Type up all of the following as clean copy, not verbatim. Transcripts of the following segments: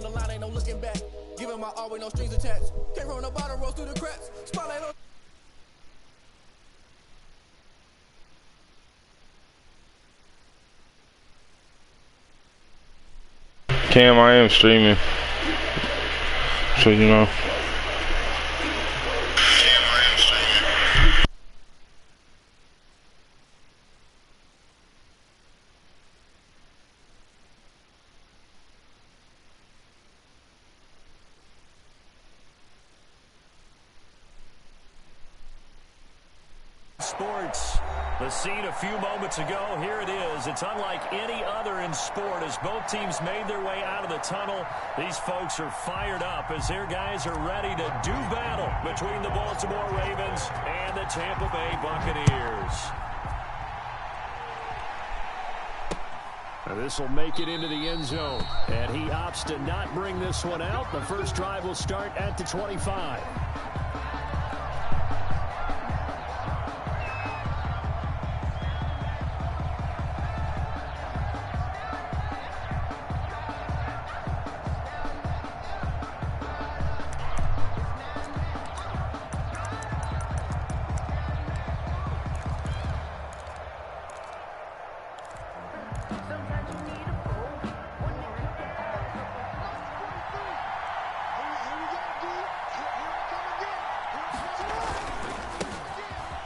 on the line, ain't no looking back. Giving my all with no strings attached. Came from the bottom, rose through the cracks. Spotlight on. Cam, I am streaming, so you know. Sports. The scene a few moments ago, here it is. It's unlike any other in sport as both teams made their way out of the tunnel. These folks are fired up as their guys are ready to do battle between the Baltimore Ravens and the Tampa Bay Buccaneers. This will make it into the end zone, and he opts to not bring this one out. The first drive will start at the 25.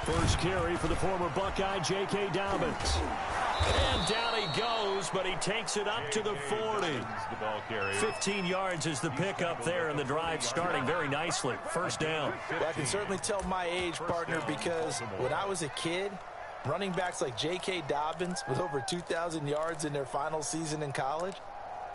First carry for the former Buckeye, J.K. Dobbins. And down he goes, but he takes it up to the 40. 15 yards is the pickup there, and the drive starting very nicely. First down. Well, I can certainly tell my age, partner, because when I was a kid, running backs like J.K. Dobbins with over 2,000 yards in their final season in college,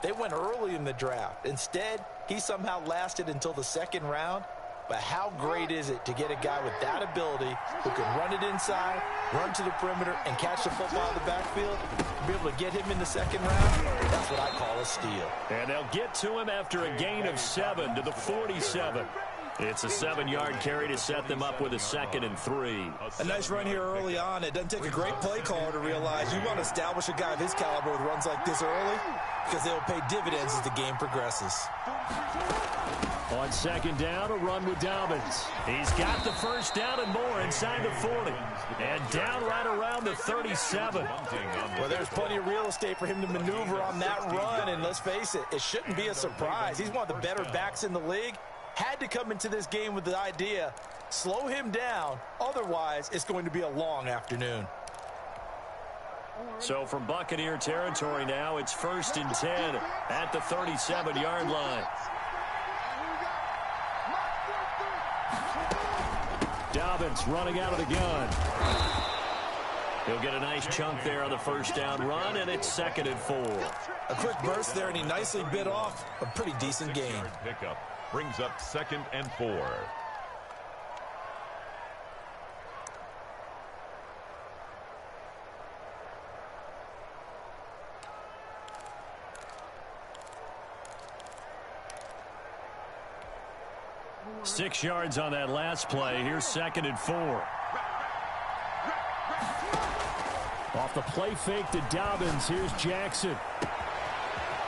they went early in the draft. Instead, he somehow lasted until the second round. But how great is it to get a guy with that ability who can run it inside, run to the perimeter, and catch the football out of the backfield? Be able to get him in the second round, that's what I call a steal. And they'll get to him after a gain of 7 to the 47. It's a 7-yard carry to set them up with a 2nd and 3. A nice run here early on. It doesn't take a great play caller to realize you want to establish a guy of his caliber with runs like this early because they'll pay dividends as the game progresses. On second down, a run with Dobbins. He's got the first down and more inside the 40. And down right around the 37. Well, there's plenty of real estate for him to maneuver on that run. And let's face it, it shouldn't be a surprise. He's one of the better backs in the league. Had to come into this game with the idea, slow him down. Otherwise, it's going to be a long afternoon. So from Buccaneer territory now, it's 1st and 10 at the 37-yard line. Dobbins running out of the gun. He'll get a nice chunk there on the first down run, and it's 2nd and 4. A quick burst there, and he nicely bit off a pretty decent gain. Pickup brings up 2nd and 4. Six yards on that last play. Here's 2nd and 4. Off the play fake to Dobbins. Here's Jackson.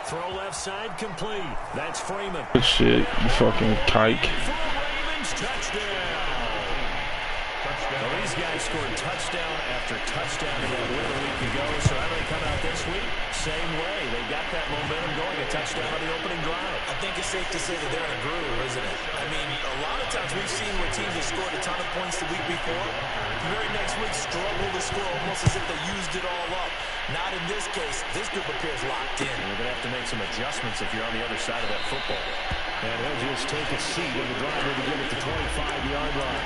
Throw left side complete. That's Freeman. Good shit, you fucking tyke. Ravens touchdown. Well, these guys scored touchdown after touchdown in that win a week ago. So how do they come out this week? Same way. They got that momentum going. A touchdown on the opening drive. I think it's safe to say that they're in a groove, isn't it? I mean, a lot of times we've seen where teams have scored a ton of points the week before. The very next week struggle to score almost as if they used it all up. Not in this case. This group appears locked in. You're going to have to make some adjustments if you're on the other side of that football. And he'll just take a seat, and the drive will begin at the 25-yard line.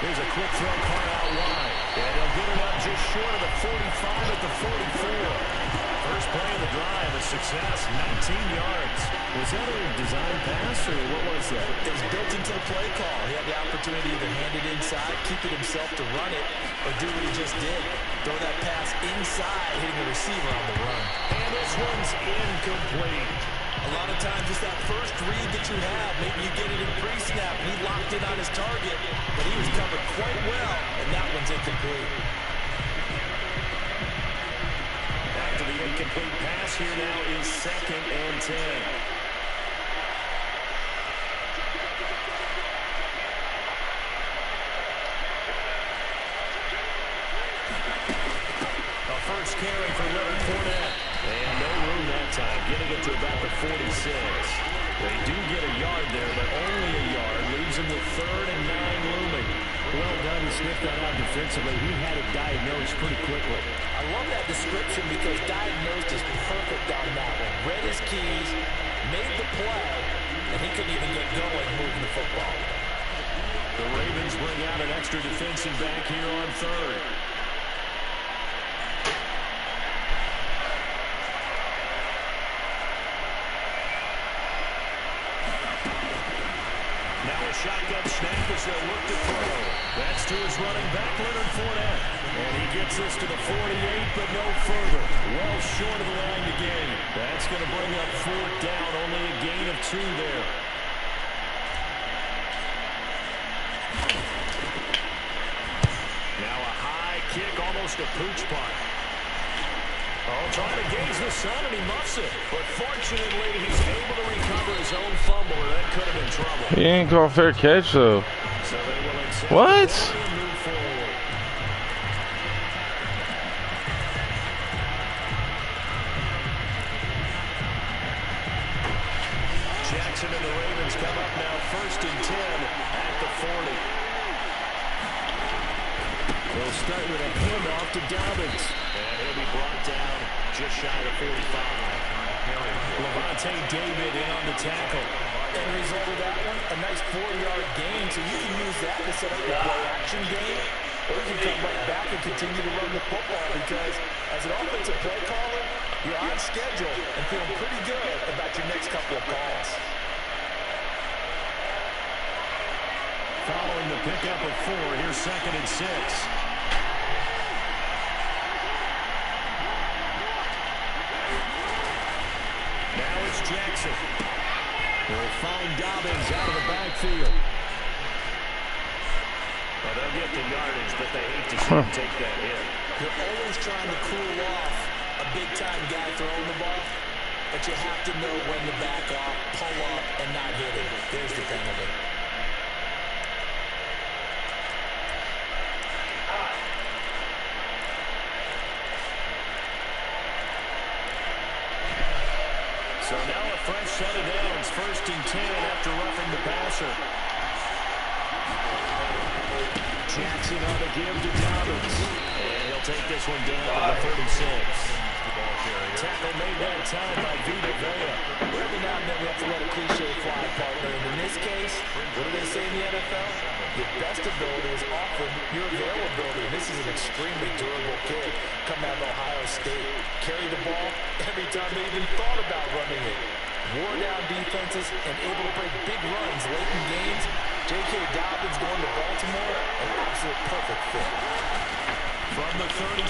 Here's a quick throw caught out wide. And he'll get it up just short of the 45 at the 44. First play of the drive, a success, 19 yards. Was that a design pass, or what was that? It was built into the play call. He had the opportunity to either hand it inside, keep it himself to run it, or do what he just did. Throw that pass inside, hitting the receiver on the run. And this one's incomplete. A lot of times it's that first read that you have. Maybe you get it in pre-snap, and he locked in on his target, but he was covered quite well, and that one's incomplete. After the incomplete pass, here now is 2nd and 10. A first carry for Leonard Fournette. And no room that time, getting it to about the 46. They do get a yard there, but only a yard. Leaves them with 3rd and 9 looming. Well done to sniff that out defensively. He had it diagnosed pretty quickly. I love that description because diagnosed is perfect on that one. Read his keys, made the play, and he couldn't even get going moving the football. The Ravens bring out an extra defensive back here on 3rd. Shotgun snap as they look to throw. That's to his running back, Leonard Fournette. And he gets this to the 48, but no further. Well short of the line to gain. That's going to bring up 4th down, only a gain of 2 there. Now a high kick, almost a pooch punt. Oh, trying to gauge the sun, and he muffs it. But fortunately, he's able to recover his own fumble, or that could have been trouble. He ain't call fair catch, though. So they will accept What? and move forward. Jackson and the Ravens come up now 1st and 10 at the 40. They'll start with a handoff to Dobbins. And he'll be brought down just shy of 45. Levante David in on the tackle. End result of that one, a nice 4-yard gain, so you can use that to set up your play-action game, or you can come right back and continue to run the football because as an offensive play caller, you're on schedule and feeling pretty good about your next couple of calls. Following the pickup of 4, here's 2nd and 6. Now it's Jackson. They'll find Dobbins out of the backfield. Well, they'll get the yardage, but they hate to see him take that hit. You're always trying to cool off a big-time guy throwing the ball, but you have to know when to back off, pull up, and not hit it. There's the penalty. So now a fresh set of downs, 1st and 10 after roughing the passer. Jackson on the give to Dobbins. And he'll take this one down to the 36. Tackle made that time by Vita Vea. Every now and then we have to let a cliche fly, partner. And in this case, what do they say in the NFL? Your best ability is often your availability. And this is an extremely durable kid coming out of Ohio State. Carry the ball every time they even thought about running it. Wore down defenses and able to break big runs late in games. J.K. Dobbins going to Baltimore, an absolute perfect fit. From the 36,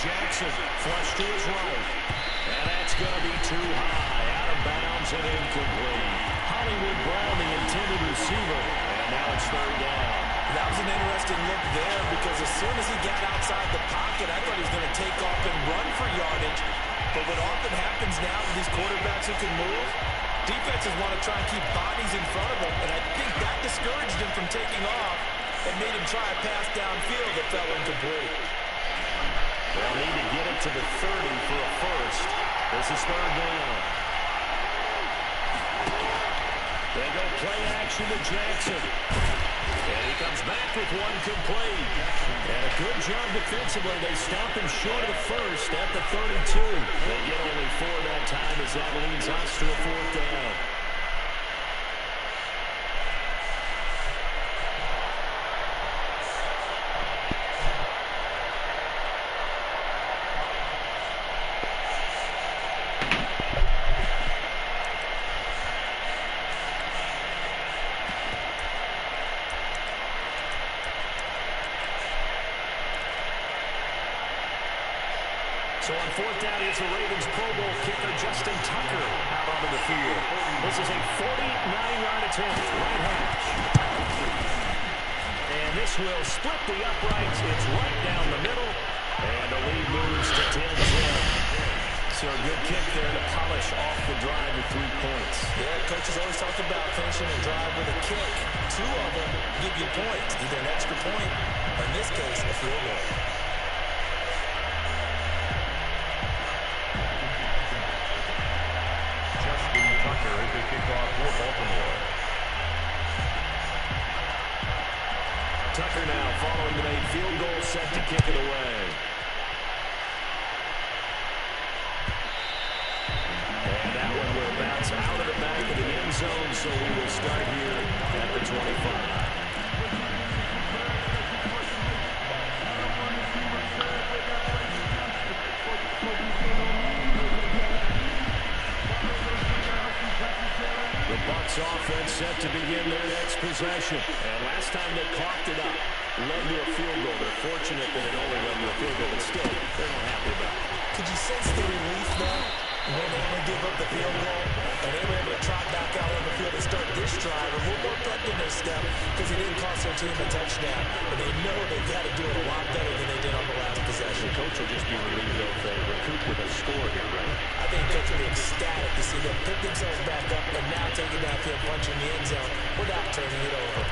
Jackson flush to his right. And that's going to be too high. Out of bounds and incomplete. Hollywood Brown, the intended receiver. And now it's 3rd down. That was an interesting look there because as soon as he got outside the pocket, I thought he was going to take off and run for yardage. But what often happens now with these quarterbacks who can move, defenses want to try and keep bodies in front of them, and I think that discouraged him from taking off and made him try a pass downfield that fell incomplete. They'll need to get it to the 30 for a first. This is 3rd down. They go play action to Jackson. And he comes back with one complete. And a good job defensively. They stop him short of the first at the 32. They get only 4 that time as that leads us to a 4th down. So on fourth down, here's the Ravens Pro Bowl kicker Justin Tucker out onto the field. This is a 49-yard attempt, right hash. And this will split the uprights. It's right down the middle. And the lead moves to 10-10. So a good kick there to polish off the drive with 3 points. Yeah, coaches always talk about finishing a drive with a kick. 2 of them give you points, either an extra point or, in this case, a field goal. Justin Tucker is the kickoff for Baltimore. Tucker now following the made field goal, set to kick it away. And that one will bounce out of the back of the end zone, so we will start here at the 25. The Bucs offense set to begin their next possession. And last time they coughed it up, led to a field goal. They're fortunate that it only led to a field goal, but still, they're not happy about it. Could you sense the relief now when they only give up the field goal and they were able to trot back out on the field and start this drive a little more pep in their step because it didn't cost their team a touchdown. And they know they've got to do it a lot better than they did on the last possession. The coach will just be relieved though if they recoup with a score here, right? I think the coach will be ecstatic to see them pick themselves back up and now take it downfield, punching the end zone without turning it over.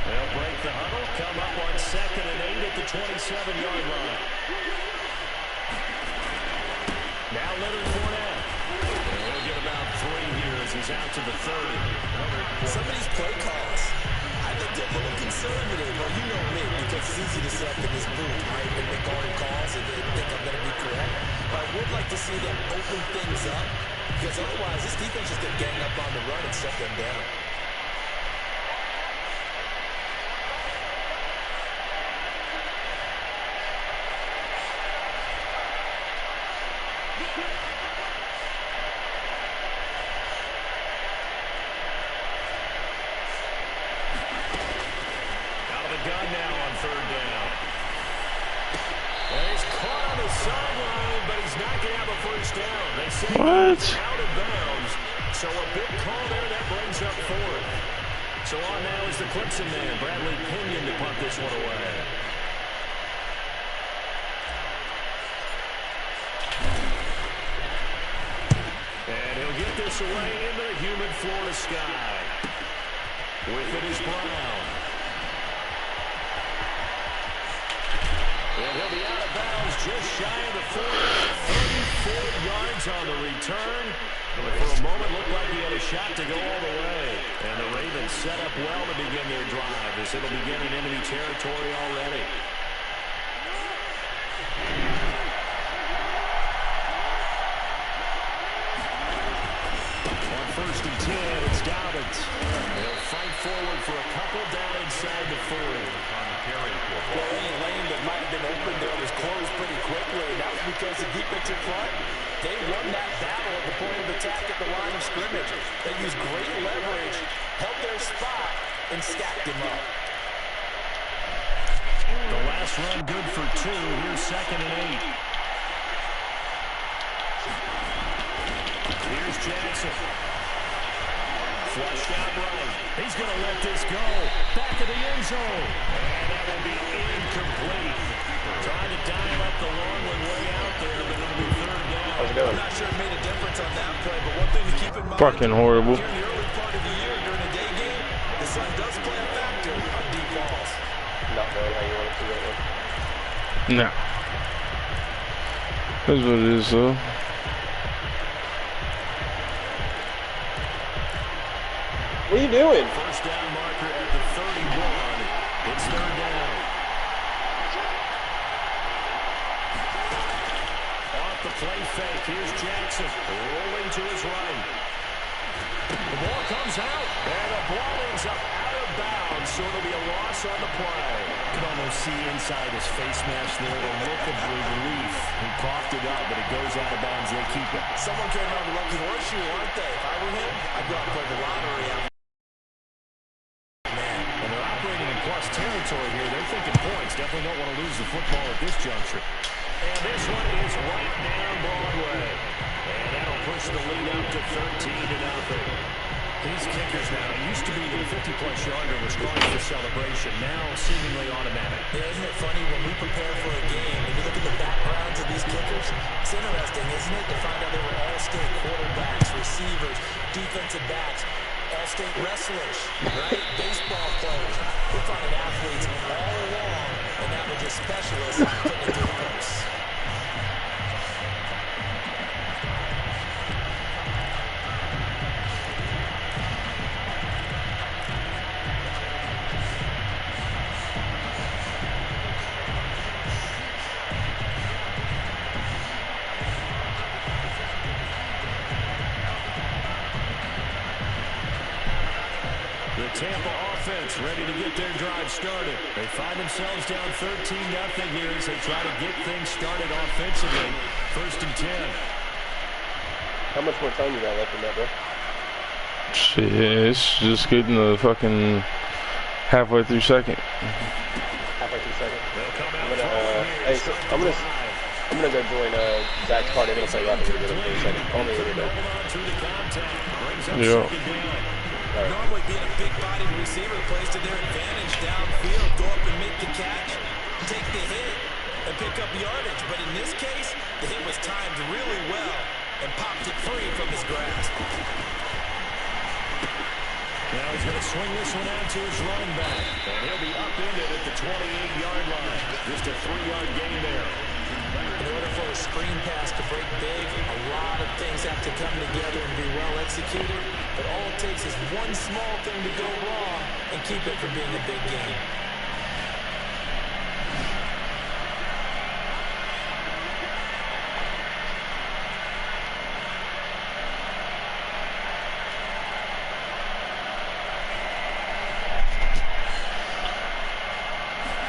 They'll break the huddle, come up on 2nd and 8 at the 27-yard line. Now Leonard Fournette. He'll get about 3 here as he's out to the 30. Some of these play calls, I think they're a little conservative. Well, you know me, because it's easy to set up in this booth, right? And make all the calls and they think I'm going to be correct. But I would like to see them open things up, because otherwise this defense is going to gang up on the run and shut them down. Gun now on 3rd down. And he's caught on the sideline, but he's not going to have a first down. They say What? Out of bounds. So a big call there that brings up 4th. So on now is the Clemson man, Bradley Pinion, to punt this one away. And he'll get this away into the humid Florida sky. With it is Brown. And he'll be out of bounds just shy of the 40. 34 yards on the return. But for a moment, looked like he had a shot to go all the way. And the Ravens set up well to begin their drive as it'll begin in enemy territory already. On 1st and 10, it's Dobbins. They'll fight forward for a couple down inside the 40. Well, any lane that might have been open there was closed pretty quickly, and that was because the defensive front, they won that battle at the point of attack at the line of scrimmage. They used great leverage, held their spot, and stacked him up. The last run good for 2. Here's 2nd and 8. Here's Jackson. Flushed out right. He's going to let this go. Back of the end zone. And that will be incomplete. Trying to dial up the long one way out there, but it'll be 3rd down. I'm not sure it made a difference on that play, but one thing to keep in mind. Fucking horrible. During the early part of the year, during a day game, the sun does play a factor on deep balls. Not knowing how you want to see that one. Nah. That's what it is, though. What are you doing? First down marker at the 31. It's 3rd down. Off the play fake. Here's Jackson rolling to his right. The ball comes out, and the ball ends up out of bounds, so it'll be a loss on the play. You can almost see inside his face mask there the look of relief. He coughed it up, but it goes out of bounds. They keep it. Someone came around the lucky horseshoe, aren't they? If I were him, I'd go out and play the lottery out. And they're operating in plus territory here. They're thinking points. Definitely don't want to lose the football at this juncture. And this one is right down Broadway. And that'll push the lead up to 13-0. These kickers now, it used to be the 50-plus yarder was cause for celebration. Now seemingly automatic. Yeah, isn't it funny when we prepare for a game and you look at the backgrounds of these kickers? It's interesting, isn't it, to find out they were all-state quarterbacks, receivers, defensive backs, all-state wrestlers, right? Baseball players. We're finding athletes all along, and now they're just specialists on putting it through the posts. Tampa offense ready to get their drive started. They find themselves down 13-0 here as they try to get things started offensively. 1st and 10. How much more time you got left in that, bro? Shit, it's just getting the fucking halfway through second. Halfway through second. They'll come out I'm gonna go join Zach's party. I'm gonna play Rocket League with him for a second. Call me when you're done. Yeah. Normally being a big-bodied receiver plays to their advantage downfield. Go up and make the catch, take the hit, and pick up yardage. But in this case, the hit was timed really well and popped it free from his grasp. Now he's going to swing this one out to his running back. And he'll be upended at the 28-yard line. Just a 3-yard gain there. In order for a screen pass to break big, a lot of things have to come together and be well executed. But all it takes is one small thing to go wrong and keep it from being a big game.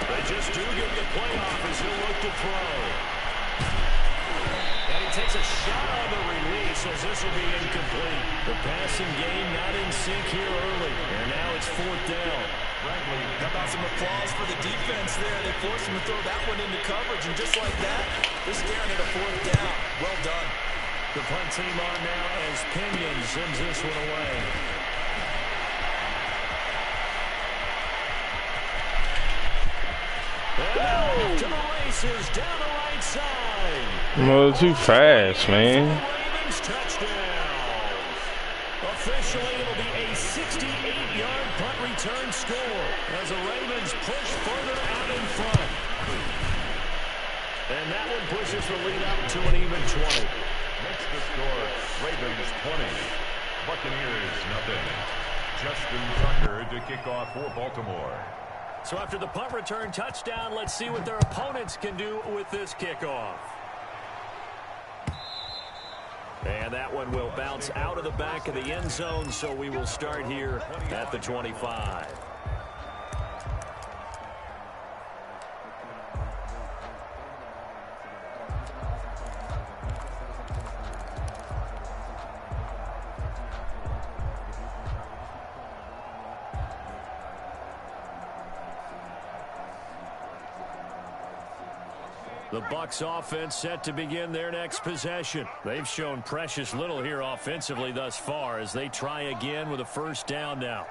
They just do get the playoff as he'll look to throw. And he takes a shot on the release as this will be incomplete. The passing game not in sync here early. And now it's 4th down. How about some applause for the defense there? They forced him to throw that one into coverage, and just like that, they're staring at a 4th down. Well done. The punt team on now as Pinion sends this one away. To the races, down the right side. No, too fast, man. Ravens touchdown. Officially, it'll be a 68-yard punt return score as the Ravens push further out in front. And that one pushes the lead up to an even 20. Makes the score Ravens 20, Buccaneers nothing. Justin Tucker to kick off for Baltimore. So after the punt return touchdown, let's see what their opponents can do with this kickoff. And that one will bounce out of the back of the end zone, so we will start here at the 25. The Bucs offense set to begin their next possession. They've shown precious little here offensively thus far as they try again with a 1st down now.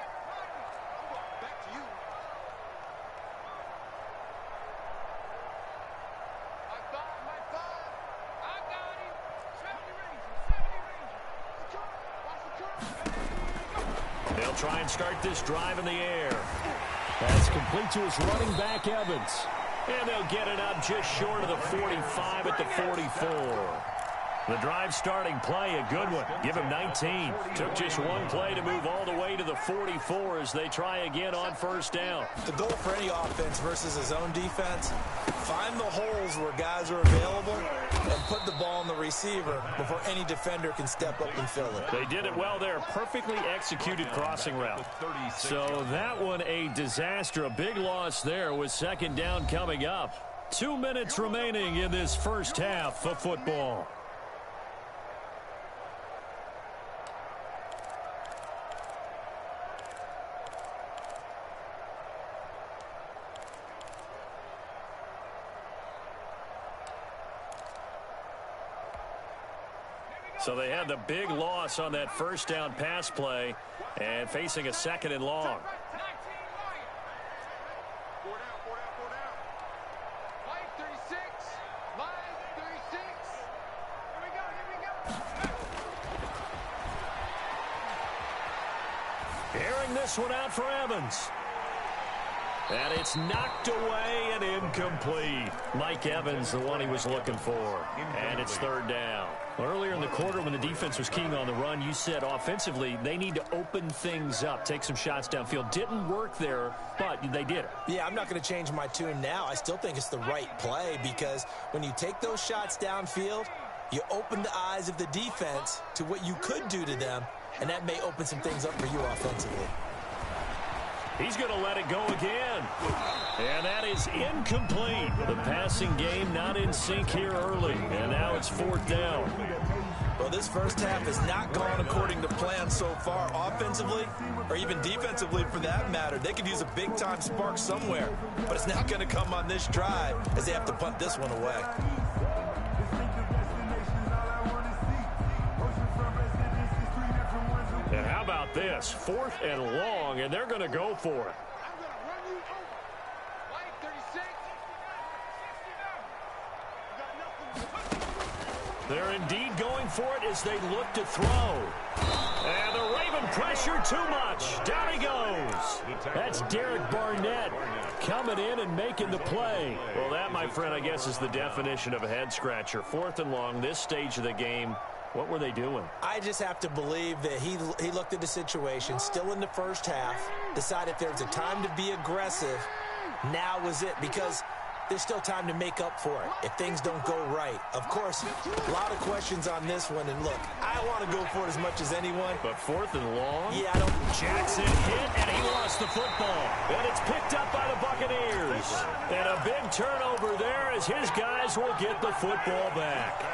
They'll try and start this drive in the air. That's complete to his running back, Evans. And they'll get it up just short of the 45 at the 44. The drive starting play, a good one. Give him 19. Took just one play to move all the way to the 44 as they try again on first down. The goal for any offense versus his own defense, find the holes where guys are available and put the ball on the receiver before any defender can step up and fill it. They did it well there. Perfectly executed crossing route. So that one a disaster. A big loss there with second down coming up. 2 minutes remaining in this first half of football. So they had the big loss on that first down pass play and facing a second and long. Airing this one out for Evans. And it's knocked away and incomplete. Mike Evans, the one he was looking for. And it's third down. Earlier in the quarter when the defense was keying on the run, you said offensively they need to open things up, take some shots downfield. Didn't work there, but they did it. Yeah, I'm not going to change my tune now. I still think it's the right play because when you take those shots downfield, you open the eyes of the defense to what you could do to them, and that may open some things up for you offensively. He's going to let it go again. And that is incomplete. The passing game not in sync here early. And now it's fourth down. Well, this first half has not gone according to plan so far offensively or even defensively for that matter. They could use a big-time spark somewhere, but it's not going to come on this drive as they have to punt this one away. And how about this? 4th and long, and they're going to go for it. They're indeed going for it as they look to throw. And the Raven pressure too much. Down he goes. That's Derek Barnett coming in and making the play. Well, that, my friend, I guess is the definition of a head-scratcher. 4th and long, this stage of the game. What were they doing? I just have to believe that he looked at the situation, still in the first half, decided if there was a time to be aggressive, now was it, because there's still time to make up for it if things don't go right. Of course, a lot of questions on this one, and look, I want to go for it as much as anyone. But 4th and long? Yeah, I don't... Jackson hit, and he lost the football. And it's picked up by the Buccaneers. And a big turnover there as his guys will get the football back.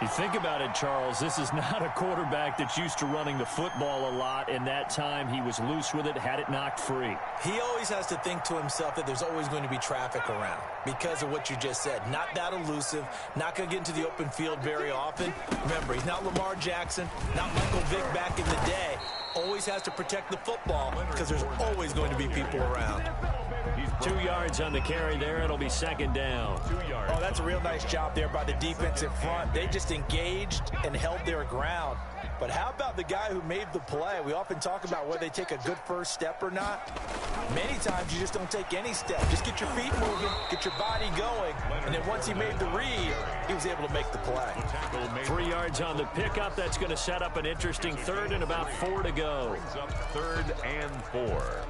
You think about it, Charles, this is not a quarterback that's used to running the football a lot. In that time, he was loose with it, had it knocked free. He always has to think to himself that there's always going to be traffic around because of what you just said. Not that elusive, not going to get into the open field very often. Remember, he's not Lamar Jackson, not Michael Vick back in the day. Always has to protect the football because there's always going to be people around. 2 yards on the carry there. It'll be second down. 2 yards. Oh, that's a real nice job there by the defensive front. They just engaged and held their ground. But how about the guy who made the play? We often talk about whether they take a good first step or not. Many times you just don't take any step. Just get your feet moving, get your body going, and then once he made the read, he was able to make the play. 3 yards on the pickup. That's going to set up an interesting third and about 4 to go. Brings up 3rd and 4.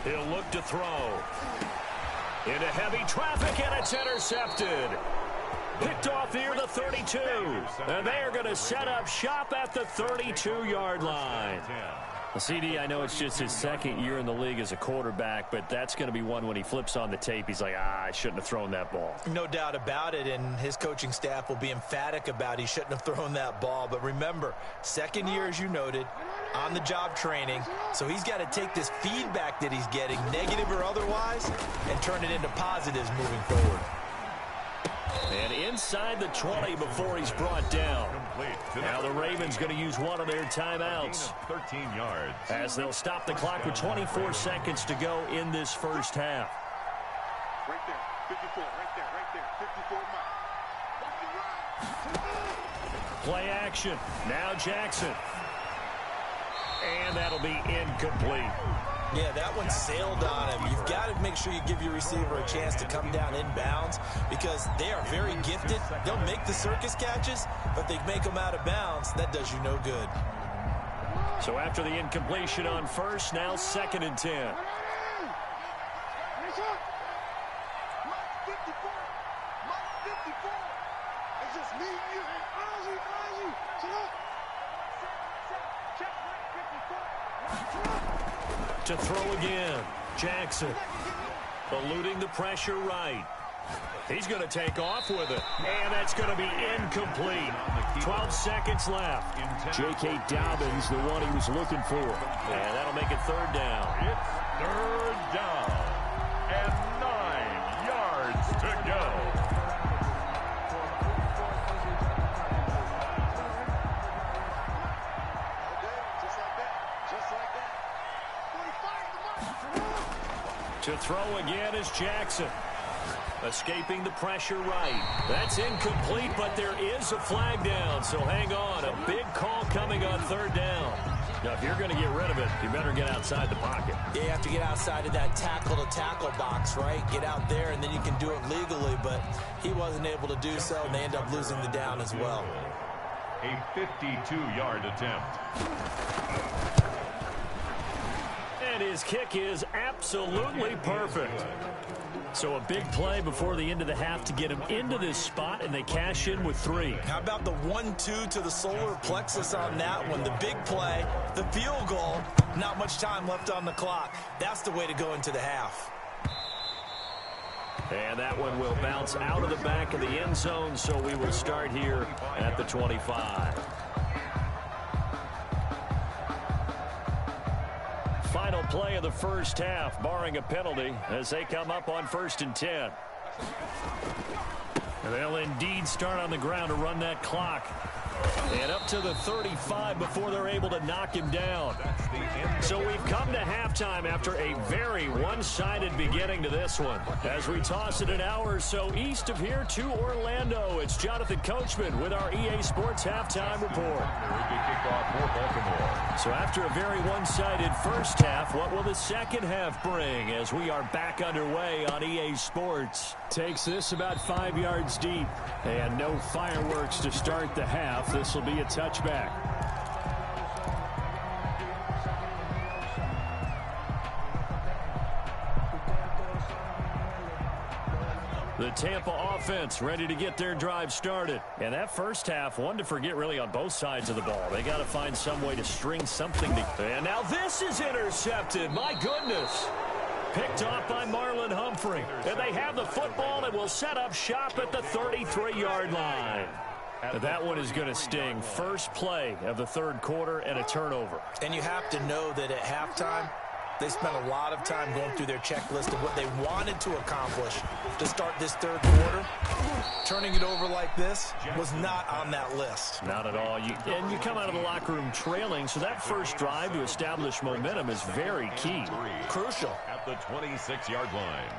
He'll look to throw. Into heavy traffic, and it's intercepted. Picked off near the 32. And they are going to set up shop at the 32-yard line. Well, CD, I know it's just his second year in the league as a quarterback, but that's going to be one when he flips on the tape, he's like, I shouldn't have thrown that ball. No doubt about it, and his coaching staff will be emphatic about he shouldn't have thrown that ball. But remember, second year, as you noted, on-the-job training, so he's got to take this feedback that he's getting, negative or otherwise, and turn it into positives moving forward. And inside the 20 before he's brought down. Now the Ravens going to use one of their timeouts. 13 yards. As they'll stop the clock with 24 seconds to go in this first half. Right there, 54, right there, 54 miles. Play action. Now Jackson. And that'll be incomplete. Yeah, that one sailed on him. You've got to make sure you give your receiver a chance to come down inbounds because they are very gifted. They'll make the circus catches, but they make them out of bounds. That does you no good. So after the incompletion on first, now 2nd and 10. To throw again, Jackson eluding the pressure right. He's going to take off with it, and that's going to be incomplete. 12 seconds left. J.K. Dobbins, the one he was looking for. And that'll make it 3rd down. It's 3rd down and 9 yards to go. To throw again is Jackson. Escaping the pressure right. That's incomplete, but there is a flag down, so hang on. A big call coming on 3rd down. Now, if you're going to get rid of it, you better get outside the pocket. Yeah, you have to get outside of that tackle-to-tackle box, right? Get out there, and then you can do it legally, but he wasn't able to do so, and they end up losing the down as well. A 52-yard attempt. And his kick is absolutely perfect. So a big play before the end of the half to get him into this spot, and they cash in with 3. How about the 1-2 to the solar plexus on that one? The big play, the field goal, not much time left on the clock. That's the way to go into the half. And that one will bounce out of the back of the end zone, so we will start here at the 25. Final play of the first half, barring a penalty, as they come up on 1st and 10. And they'll indeed start on the ground to run that clock. And up to the 35 before they're able to knock him down. So we've come to halftime after a very one-sided beginning to this one. As we toss it an hour or so east of here to Orlando, it's Jonathan Coachman with our EA Sports Halftime Report. So after a very one-sided first half, what will the second half bring as we are back underway on EA Sports? Takes this about 5 yards deep, and no fireworks to start the half. This will be a touchback. The Tampa offense ready to get their drive started. And that first half, one to forget really on both sides of the ball. They got to find some way to string something together. And now this is intercepted. My goodness. Picked off by Marlon Humphrey. And they have the football and will set up shop at the 33-yard line. That one is going to sting. First play of the 3rd quarter and a turnover. And you have to know that at halftime, they spent a lot of time going through their checklist of what they wanted to accomplish to start this 3rd quarter. Turning it over like this was not on that list. Not at all. And you come out of the locker room trailing, so that first drive to establish momentum is very key. Crucial. At the 26-yard line.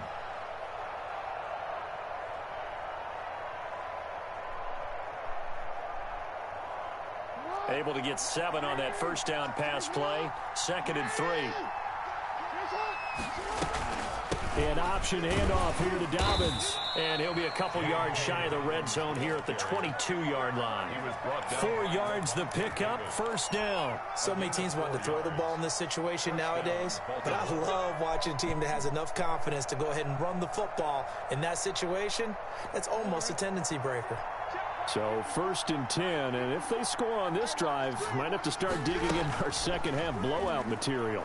Able to get 7 on that first down pass play. 2nd and 3. An option handoff here to Dobbins. And he'll be a couple yards shy of the red zone here at the 22-yard line. 4 yards the pickup, 1st down. So many teams want to throw the ball in this situation nowadays, but I love watching a team that has enough confidence to go ahead and run the football. In that situation, that's almost a tendency breaker. So 1st and 10, and if they score on this drive, might have to start digging in our second half blowout material.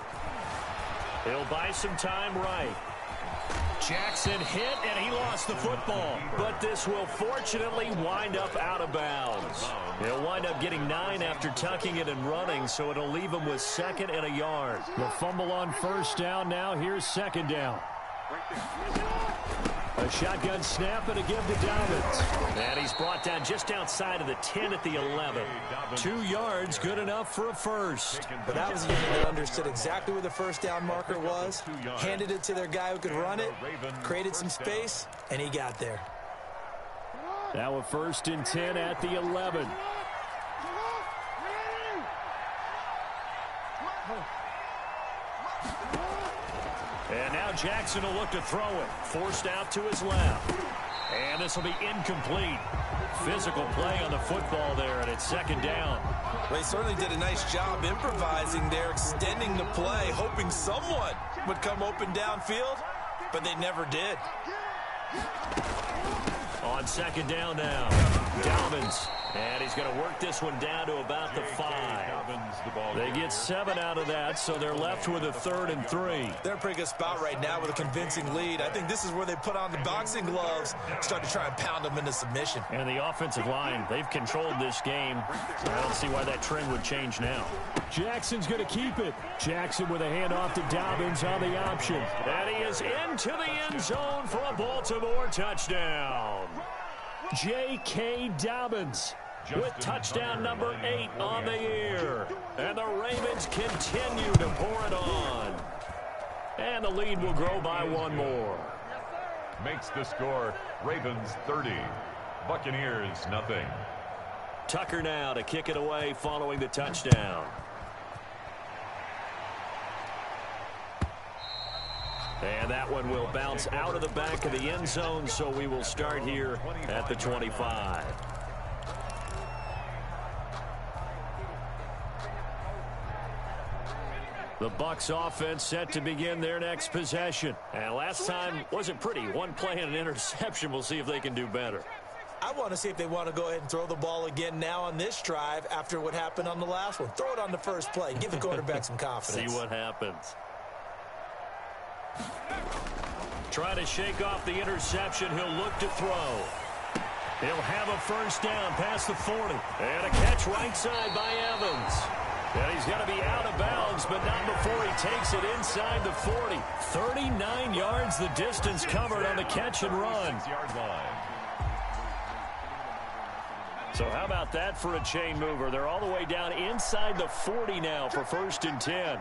He'll buy some time right. Jackson hit, and he lost the football. But this will fortunately wind up out of bounds. He'll wind up getting 9 after tucking it and running, so it'll leave him with 2nd and a yard. The fumble on 1st down now. Here's 2nd down. A shotgun snap and a give to Dobbins. And he's brought down just outside of the 10 at the 11. 2 yards, good enough for a first. But that was a unit that understood exactly where the first down marker was, handed it to their guy who could run it, created some space, and he got there. Now a 1st and 10 at the 11. And now Jackson will look to throw it. Forced out to his left. And this will be incomplete. Physical play on the football there, and it's 2nd down. Well, he certainly did a nice job improvising there, extending the play, hoping someone would come open downfield, but they never did. On 2nd down now, Dobbins. And he's going to work this one down to about the 5. They get 7 out of that, so they're left with a 3rd and 3. They're in a pretty good spot right now with a convincing lead. I think this is where they put on the boxing gloves, start to try and pound them into submission. And the offensive line, they've controlled this game. I don't see why that trend would change now. Jackson's going to keep it. Jackson with a handoff to Dobbins on the option. And he is into the end zone for a Baltimore touchdown. J.K. Dobbins with touchdown number 8 on the year. And the Ravens continue to pour it on. And the lead will grow by 1 more. Makes the score Ravens 30, Buccaneers nothing. Tucker now to kick it away following the touchdown. And that one will bounce out of the back of the end zone, so we will start here at the 25. The Bucs offense set to begin their next possession. And last time wasn't pretty. 1 play and an interception. We'll see if they can do better. I want to see if they want to go ahead and throw the ball again now on this drive after what happened on the last one. Throw it on the first play. Give the quarterback some confidence. See what happens. Try to shake off the interception. He'll look to throw. He'll have a 1st down past the 40. And a catch right side by Evans. And he's going to be out of bounds, but not before he takes it inside the 40. 39 yards the distance covered on the catch and run. 6-yard line. So how about that for a chain mover? They're all the way down inside the 40 now for 1st and 10.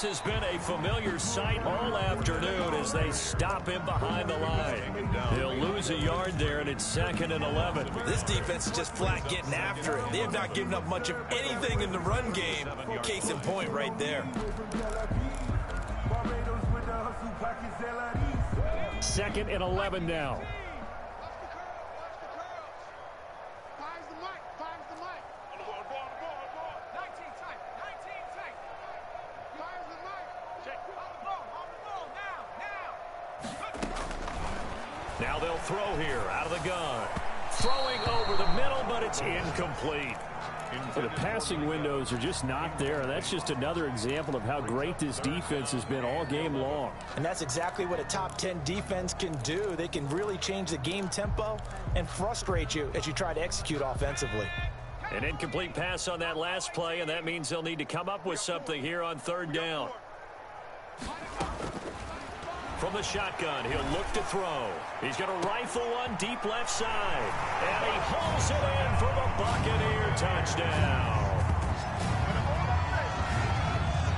Has been a familiar sight all afternoon as they stop him behind the line. He'll lose a yard there, and it's 2nd and 11. This defense is just flat getting after it. They have not given up much of anything in the run game. Case in point right there. 2nd and 11 now. Now they'll throw here out of the gun. Throwing over the middle, but it's incomplete. The passing windows are just not there. That's just another example of how great this defense has been all game long. And that's exactly what a top 10 defense can do. They can really change the game tempo and frustrate you as you try to execute offensively. An incomplete pass on that last play, and that means they'll need to come up with something here on 3rd down. From the shotgun, he'll look to throw. He's going to rifle one deep left side. And he hauls it in for the Buccaneer touchdown.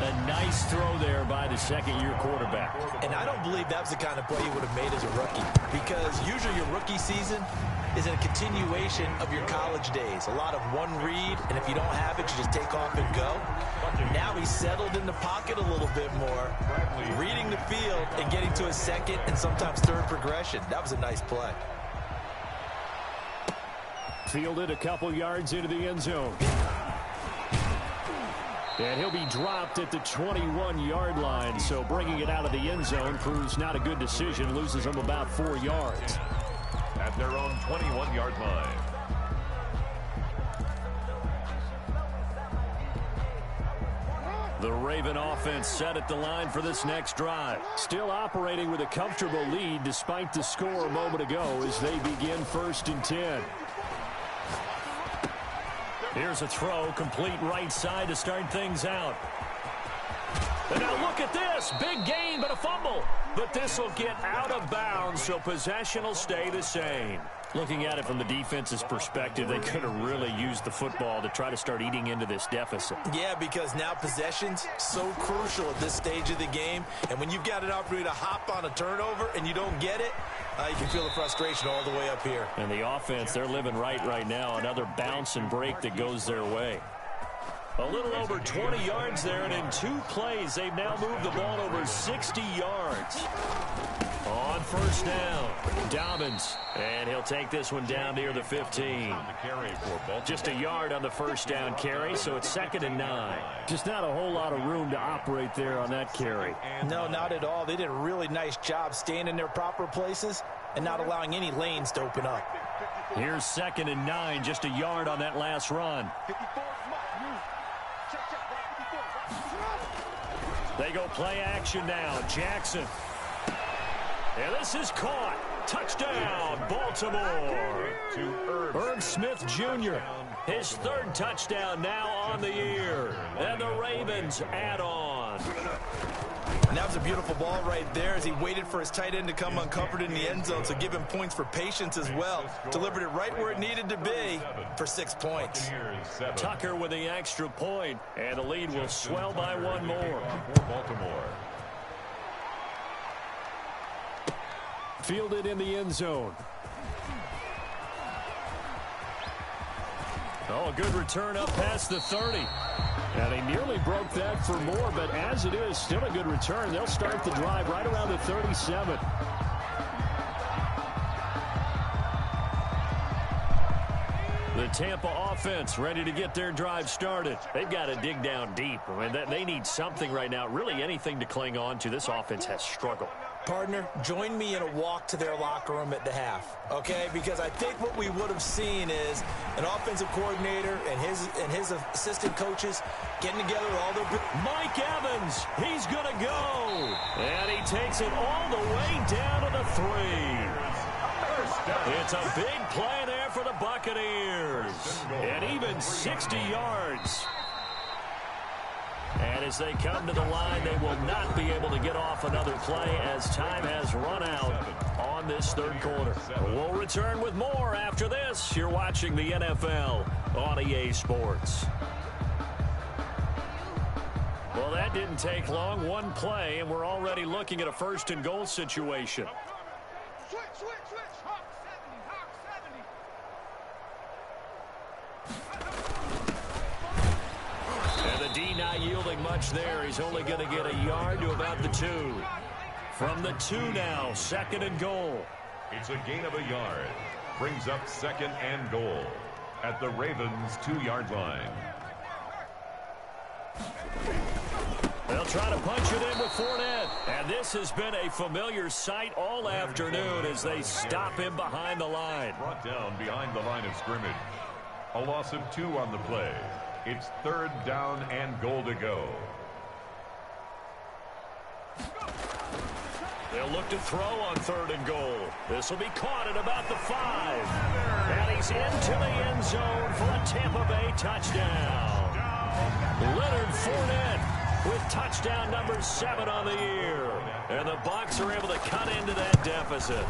A nice throw there by the 2nd-year quarterback. And I don't believe that was the kind of play he would have made as a rookie. Because usually your rookie season is a continuation of your college days. A lot of one read, and if you don't have it, you just take off and go. Now he's settled in the pocket a little bit more, reading the field and getting to his 2nd and sometimes 3rd progression. That was a nice play. Fielded a couple yards into the end zone. And he'll be dropped at the 21-yard line, so bringing it out of the end zone proves not a good decision, loses him about 4 yards. At their own 21-yard line. The Raven offense set at the line for this next drive. Still operating with a comfortable lead despite the score a moment ago as they begin 1st and 10. Here's a throw, complete right side to start things out. And now look at this. Big gain, but a fumble. But this will get out of bounds, so possession will stay the same. Looking at it from the defense's perspective, they could have really used the football to try to start eating into this deficit. Yeah, because now possession's so crucial at this stage of the game. And when you've got an opportunity to hop on a turnover and you don't get it, you can feel the frustration all the way up here. And the offense, they're living right now. Another bounce and break that goes their way. A little over 20 yards there, and in 2 plays, they've now moved the ball over 60 yards. On 1st down, Dobbins, and he'll take this one down near the 15. Just a yard on the 1st down carry, so it's 2nd and 9. Just not a whole lot of room to operate there on that carry. No, not at all. They did a really nice job staying in their proper places and not allowing any lanes to open up. Here's 2nd and 9, just a yard on that last run. They go play action now. Jackson. And this is caught. Touchdown, Baltimore. Irv Smith Jr. His 3rd touchdown now on the year. And the Ravens add on. And that was a beautiful ball right there as he waited for his tight end to come uncovered in the end zone. So give him points for patience as well. Delivered it right where it needed to be for 6 points. Tucker with the extra point, and the lead will swell by 1 more. Baltimore. Fielded in the end zone. Oh, a good return up past the 30. Now, they nearly broke that for more, but as it is, still a good return. They'll start the drive right around the 37. The Tampa offense ready to get their drive started. They've got to dig down deep. I mean, they need something right now, really anything to cling on to. This offense has struggled. Partner, join me in a walk to their locker room at the half, okay? Because I think what we would have seen is an offensive coordinator and his assistant coaches getting together with all their... Mike Evans, he's going to go. And he takes it all the way down to the 3. It's a big play there for the Buccaneers. And even 60 yards. And as they come to the line, they will not be able to get off another play as time has run out on this 3rd quarter. We'll return with more after this. You're watching the NFL on EA Sports. Well, that didn't take long. 1 play, and we're already looking at a 1st and goal situation. Switch. Hawk 70. And the D not yielding much there. He's only going to get a yard to about the 2. From the 2 now, 2nd and goal. It's a gain of a yard. Brings up 2nd and goal at the Ravens' 2-yard line. They'll try to punch it in with Fournette. And this has been a familiar sight all afternoon as they stop him behind the line. Brought down behind the line of scrimmage. A loss of 2 on the play. It's 3rd down and goal to go. They'll look to throw on 3rd and goal. This will be caught at about the 5. And he's into the end zone for a Tampa Bay touchdown. Leonard Fournette with touchdown number 7 on the year. And the Bucs are able to cut into that deficit.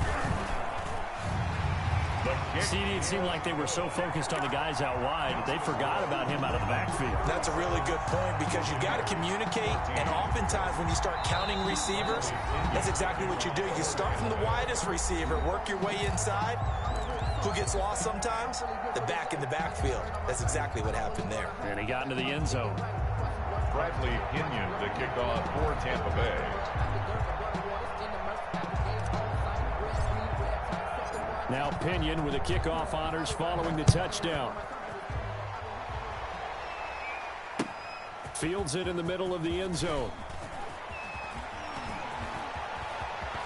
CD, it seemed like they were so focused on the guys out wide, they forgot about him out of the backfield. That's a really good point because you got to communicate, and oftentimes when you start counting receivers, that's exactly what you do. You start from the widest receiver, work your way inside. Who gets lost sometimes? The back in the backfield. That's exactly what happened there. And he got into the end zone. Bradley Pinion to kick off for Tampa Bay. Now Pinion with the kickoff honors following the touchdown. Fields it in the middle of the end zone.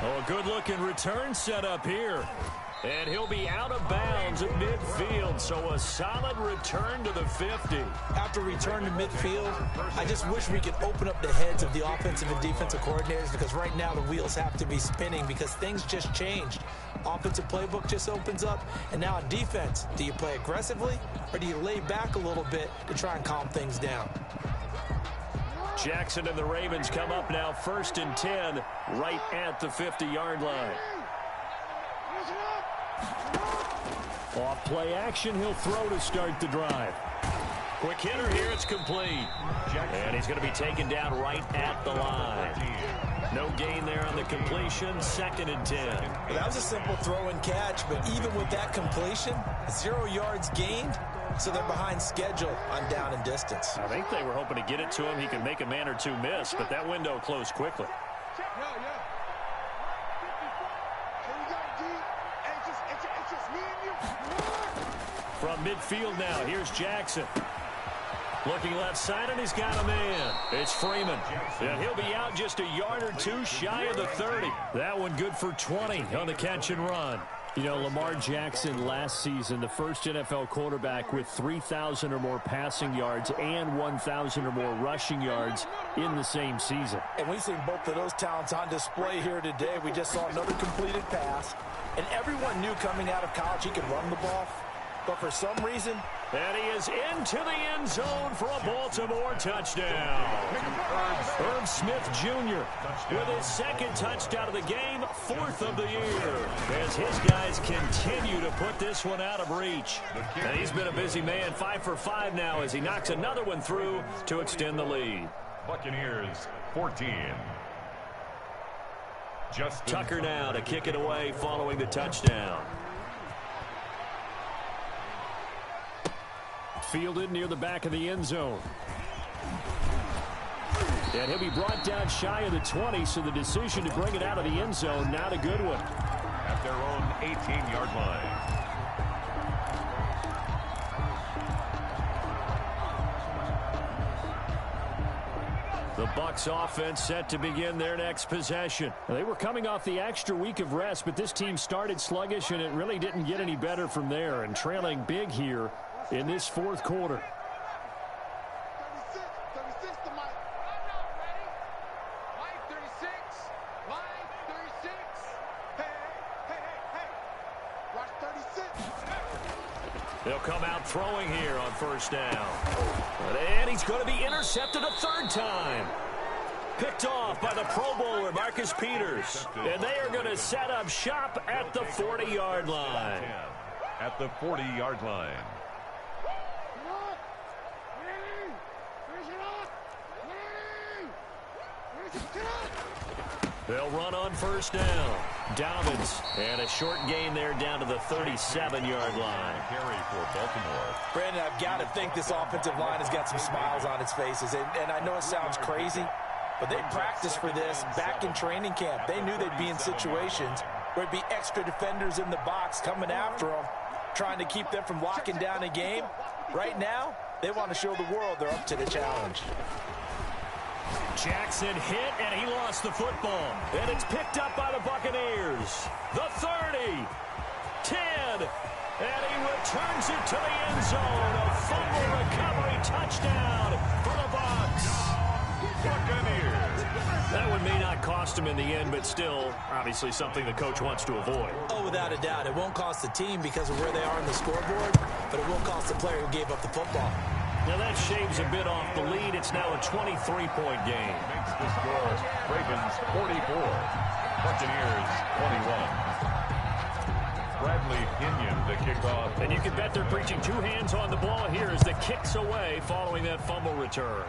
Oh, a good-looking return set up here. And he'll be out of bounds at midfield, so a solid return to the 50. After return to midfield, I just wish we could open up the heads of the offensive and defensive coordinators, because right now the wheels have to be spinning because things just changed. Offensive playbook just opens up, and now on defense, do you play aggressively or do you lay back a little bit to try and calm things down? Jackson and the Ravens come up now 1st and 10 right at the 50-yard line. Off play action, he'll throw to start the drive. Quick hitter here, it's complete. And he's going to be taken down right at the line. No gain there on the completion, 2nd and 10. Well, that was a simple throw and catch, but even with that completion, 0 yards gained, so they're behind schedule on down and distance. I think they were hoping to get it to him. He could make a man or two miss, but that window closed quickly. From midfield now, here's Jackson. Looking left side, and he's got a man. It's Freeman. And he'll be out just a yard or two shy of the 30. That one good for 20 on the catch and run. You know, Lamar Jackson last season, the first NFL quarterback with 3,000 or more passing yards and 1,000 or more rushing yards in the same season. And we've seen both of those talents on display here today. We just saw another completed pass. And everyone knew coming out of college he could run the ball. But for some reason, and he is into the end zone for a Baltimore touchdown. Herb Smith Jr. with his 2nd touchdown of the game, 4th of the year, as his guys continue to put this one out of reach. And he's been a busy man, 5 for 5 now as he knocks another one through to extend the lead. Buccaneers 14. Justin Tucker now to kick it away following the touchdown. Fielded near the back of the end zone. And he'll be brought down shy of the 20, so the decision to bring it out of the end zone, not a good one. At their own 18-yard line. The Bucs offense set to begin their next possession. They were coming off the extra week of rest, but this team started sluggish, and it really didn't get any better from there, and trailing big here in this 4th quarter. 36 to Mike. Mike 36. Mike 36. Hey. Watch 36. They'll come out throwing here on 1st down. And he's going to be intercepted a 3rd time. Picked off by the Pro Bowler, Marcus Peters. And they are going to set up shop at the 40-yard line. At the 40-yard line. They'll run on 1st down. Dobbins, and a short gain there down to the 37-yard line. Carry for Baltimore. Brandon, I've got to think this offensive line has got some smiles on its faces. And I know it sounds crazy, but they practiced for this back in training camp. They knew they'd be in situations where it'd be extra defenders in the box coming after them, trying to keep them from locking down a game. Right now, they want to show the world they're up to the challenge. Jackson hit, and he lost the football. And it's picked up by the Buccaneers. The 30, 10, and he returns it to the end zone. A fumble recovery touchdown for the Bucs. Buccaneers. That one may not cost him in the end, but still, obviously something the coach wants to avoid. Oh, without a doubt. It won't cost the team because of where they are on the scoreboard, but it will cost the player who gave up the football. Now that shaves a bit off the lead. It's now a 23-point game. Makes the score Ravens 44, Buccaneers 21. Bradley Pinion to kick off. And you can bet they're preaching 2 hands on the ball here as the kick's away following that fumble return.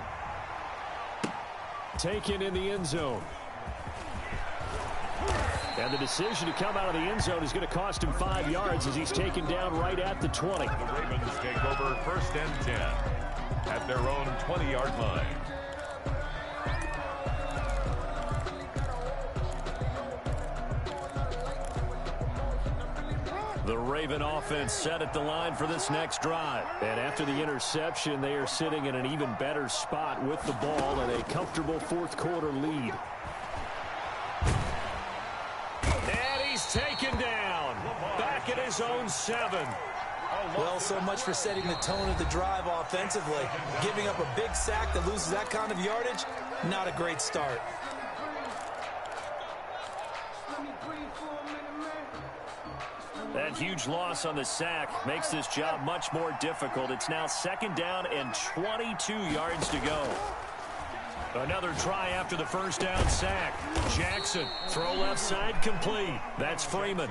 Taken in the end zone. And the decision to come out of the end zone is going to cost him 5 yards as he's taken down right at the 20. The Ravens take over 1st and 10 at their own 20-yard line. The Raven offense set at the line for this next drive. And after the interception, they are sitting in an even better spot with the ball and a comfortable 4th quarter lead. And he's taken down. Back back at his own 7. Well, so much for setting the tone of the drive offensively. Giving up a big sack that loses that kind of yardage, not a great start. That huge loss on the sack makes this job much more difficult. It's now 2nd down and 22 yards to go. Another try after the first down sack. Jackson, throw left side, complete. That's Freeman.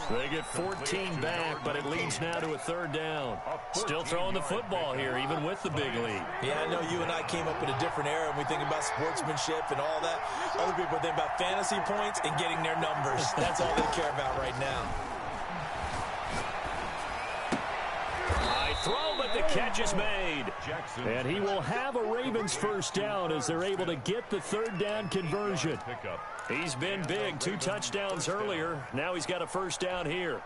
They get 14 back, but it leads now to a 3rd down. Still throwing the football here, even with the big lead. Yeah, I know you and I came up in a different era, and we think about sportsmanship and all that. Other people think about fantasy points and getting their numbers. That's all they care about right now. Throw, but the catch is made. And he will have a Ravens 1st down as they're able to get the 3rd down conversion. He's been big, 2 touchdowns earlier. Now he's got a 1st down here.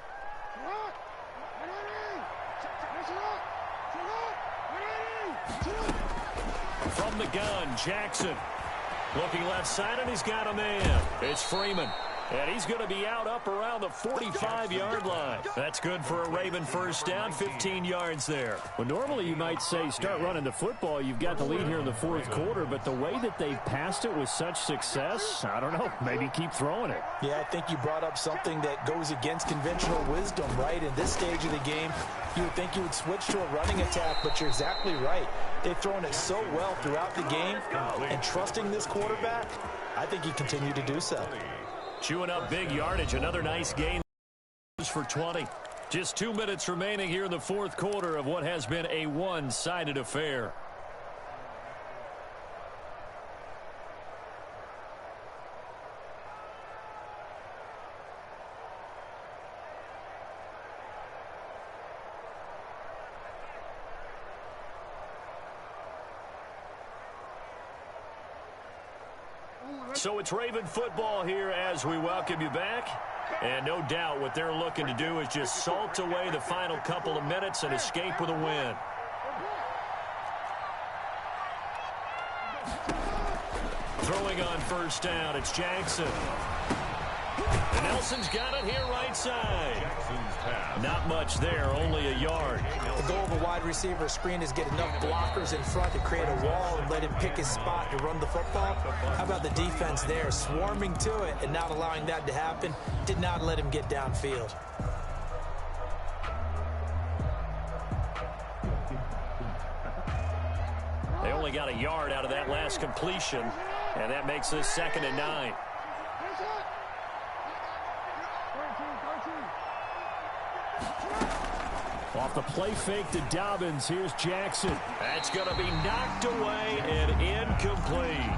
From the gun, Jackson. Looking left side, and he's got a man. It's Freeman. And he's going to be out up around the 45-yard line. That's good for a Raven 1st down, 15 yards there. Well, normally you might say start running the football. You've got the lead here in the 4th quarter, but the way that they've passed it with such success, I don't know, maybe keep throwing it. Yeah, I think you brought up something that goes against conventional wisdom, right? In this stage of the game, you would think you would switch to a running attack, but you're exactly right. They've thrown it so well throughout the game, and trusting this quarterback, I think he continued to do so. Chewing up big yardage. Another nice gain for 20. Just 2 minutes remaining here in the 4th quarter of what has been a one-sided affair. So it's Raven football here as we welcome you back. And no doubt what they're looking to do is just salt away the final couple of minutes and escape with a win. Throwing on 1st down, it's Jackson. And Nelson's got it here right side. Not much there, only a yard. The goal of a wide receiver screen is get enough blockers in front to create a wall and let him pick his spot to run the football. How about the defense there, swarming to it and not allowing that to happen? Did not let him get downfield. They only got a yard out of that last completion, and that makes this 2nd and 9. Off the play fake to Dobbins, here's Jackson. That's going to be knocked away and incomplete.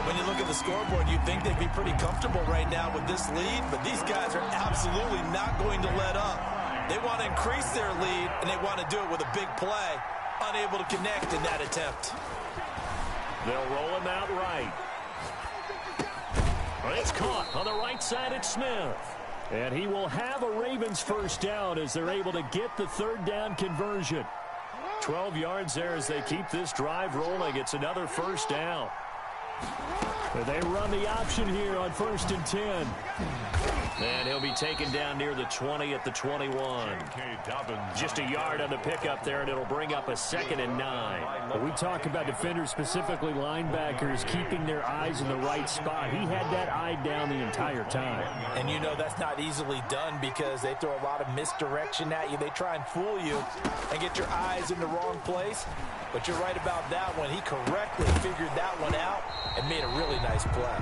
When you look at the scoreboard, you'd think they'd be pretty comfortable right now with this lead, but these guys are absolutely not going to let up. They want to increase their lead, and they want to do it with a big play. Unable to connect in that attempt. They'll roll him out right. It's caught on the right side at Smith. And he will have a Ravens 1st down as they're able to get the 3rd down conversion. 12 yards there as they keep this drive rolling. It's another 1st down. They run the option here on 1st and 10. And he'll be taken down near the 20 at the 21. Just a yard on the pickup there, and it'll bring up a 2nd and 9. When we talk about defenders, specifically linebackers, keeping their eyes in the right spot. He had that eye down the entire time. And you know that's not easily done because they throw a lot of misdirection at you. They try and fool you and get your eyes in the wrong place. But you're right about that one. He correctly figured that one out and made a really nice play.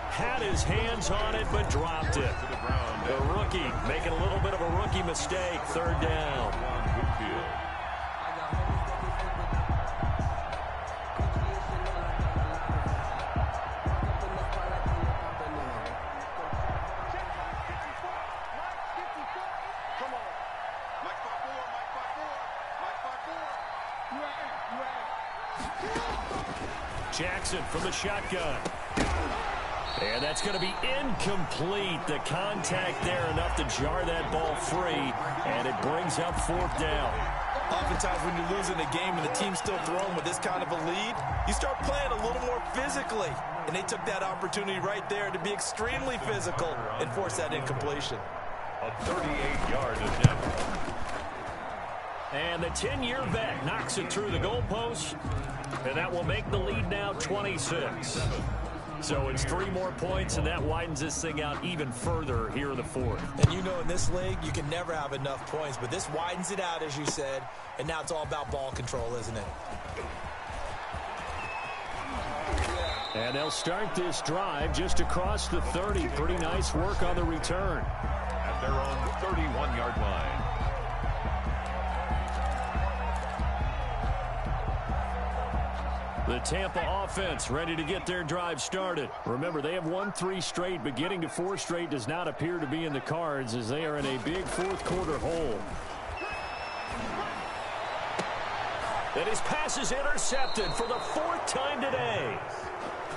Had his hands on it, but dropped it. The rookie making a little bit of a rookie mistake. 3rd down. Jackson from the shotgun. And that's going to be incomplete. The contact there enough to jar that ball free, and it brings up 4th down. Oftentimes when you're losing a game and the team's still throwing with this kind of a lead, you start playing a little more physically. And they took that opportunity right there to be extremely physical and force that incompletion. A 38-yard attempt. And the 10-year vet knocks it through the goalpost, and that will make the lead now 26. So it's 3 more points, and that widens this thing out even further here in the fourth. And you know in this league, you can never have enough points, but this widens it out, as you said, and now it's all about ball control, isn't it? And they'll start this drive just across the 30. Pretty nice work on the return. At their own 31-yard line. The Tampa offense ready to get their drive started. Remember, they have won 3 straight, but getting to 4 straight does not appear to be in the cards as they are in a big fourth-quarter hole. And his pass is intercepted for the 4th time today.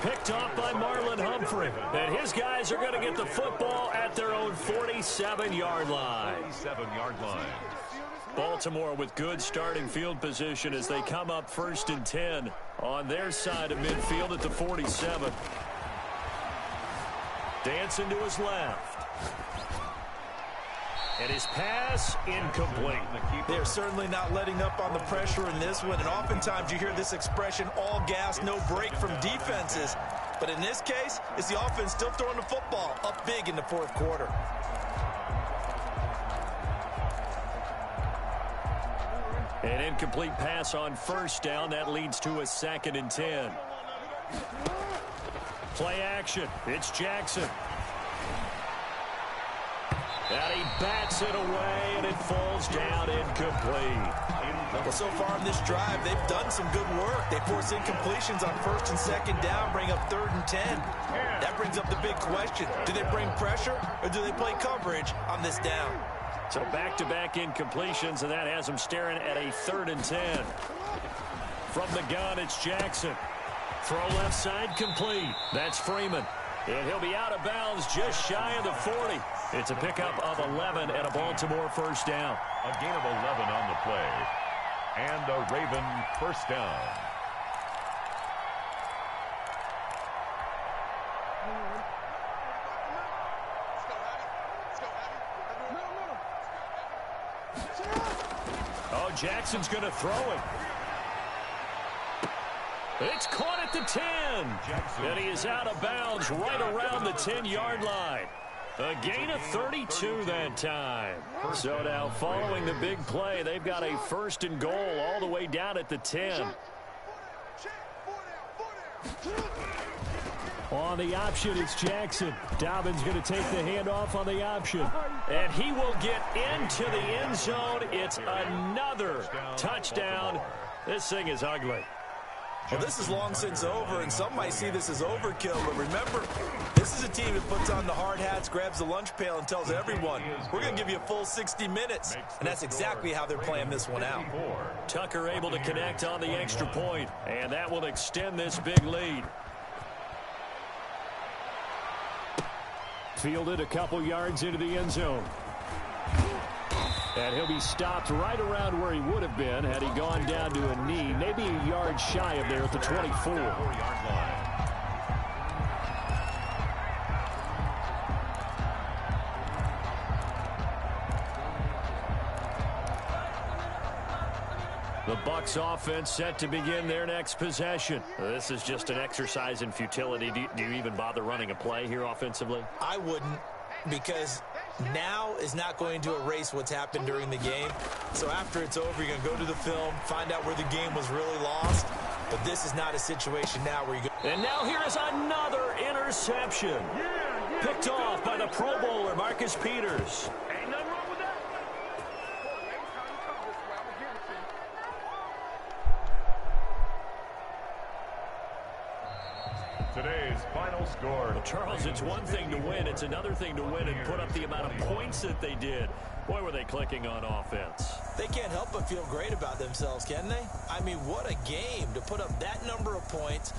Picked off by Marlon Humphrey. And his guys are going to get the football at their own 47-yard line. 47-yard line. Baltimore with good starting field position as they come up 1st and 10 on their side of midfield at the 47. Dancing to his left. And his pass incomplete. They're certainly not letting up on the pressure in this one, and oftentimes you hear this expression, all gas, no break from defenses. But in this case, it's the offense still throwing the football up big in the 4th quarter. An incomplete pass on 1st down. That leads to a 2nd and 10. Play action. It's Jackson. And he bats it away, and it falls down incomplete. Well, so far in this drive, they've done some good work. They force incompletions on 1st and 2nd down, bring up 3rd and 10. That brings up the big question. Do they bring pressure, or do they play coverage on this down? So back-to-back incompletions, and that has them staring at a 3rd and 10. From the gun, it's Jackson. Throw left side complete. That's Freeman. And he'll be out of bounds just shy of the 40. It's a pickup of 11 and a Baltimore 1st down. A gain of 11 on the play. And a Raven 1st down. Oh, Jackson's going to throw it. It's caught at the 10. And he is out of bounds right around the 10-yard line. A gain of 32 that time. So now following the big play, they've got a 1st and goal all the way down at the 10. On the option, it's Jackson. Dobbins going to take the handoff on the option. And he will get into the end zone. It's another touchdown. This thing is ugly. Well, this is long since over, and some might see this as overkill, but remember, this is a team that puts on the hard hats, grabs the lunch pail, and tells everyone, we're going to give you a full 60 minutes. And that's exactly how they're playing this one out. Tucker able to connect on the extra point, and that will extend this big lead. Fielded a couple yards into the end zone. And he'll be stopped right around where he would have been had he gone down to a knee, maybe a yard shy of there at the 24. 4-yard line. The Bucs offense set to begin their next possession. This is just an exercise in futility. Do you even bother running a play here offensively? I wouldn't, because now is not going to erase what's happened during the game. So after it's over, you're going to go to the film, find out where the game was really lost. But this is not a situation now where you go. And now here is another interception. Picked off by the Pro Bowler, Marcus Peters. Ain't nothing wrong with that. Today's final score. Well, Charles, it's one thing to win. It's another thing to win and put up the amount of points that they did. Boy, were they clicking on offense. They can't help but feel great about themselves, can they? I mean, what a game to put up that number of points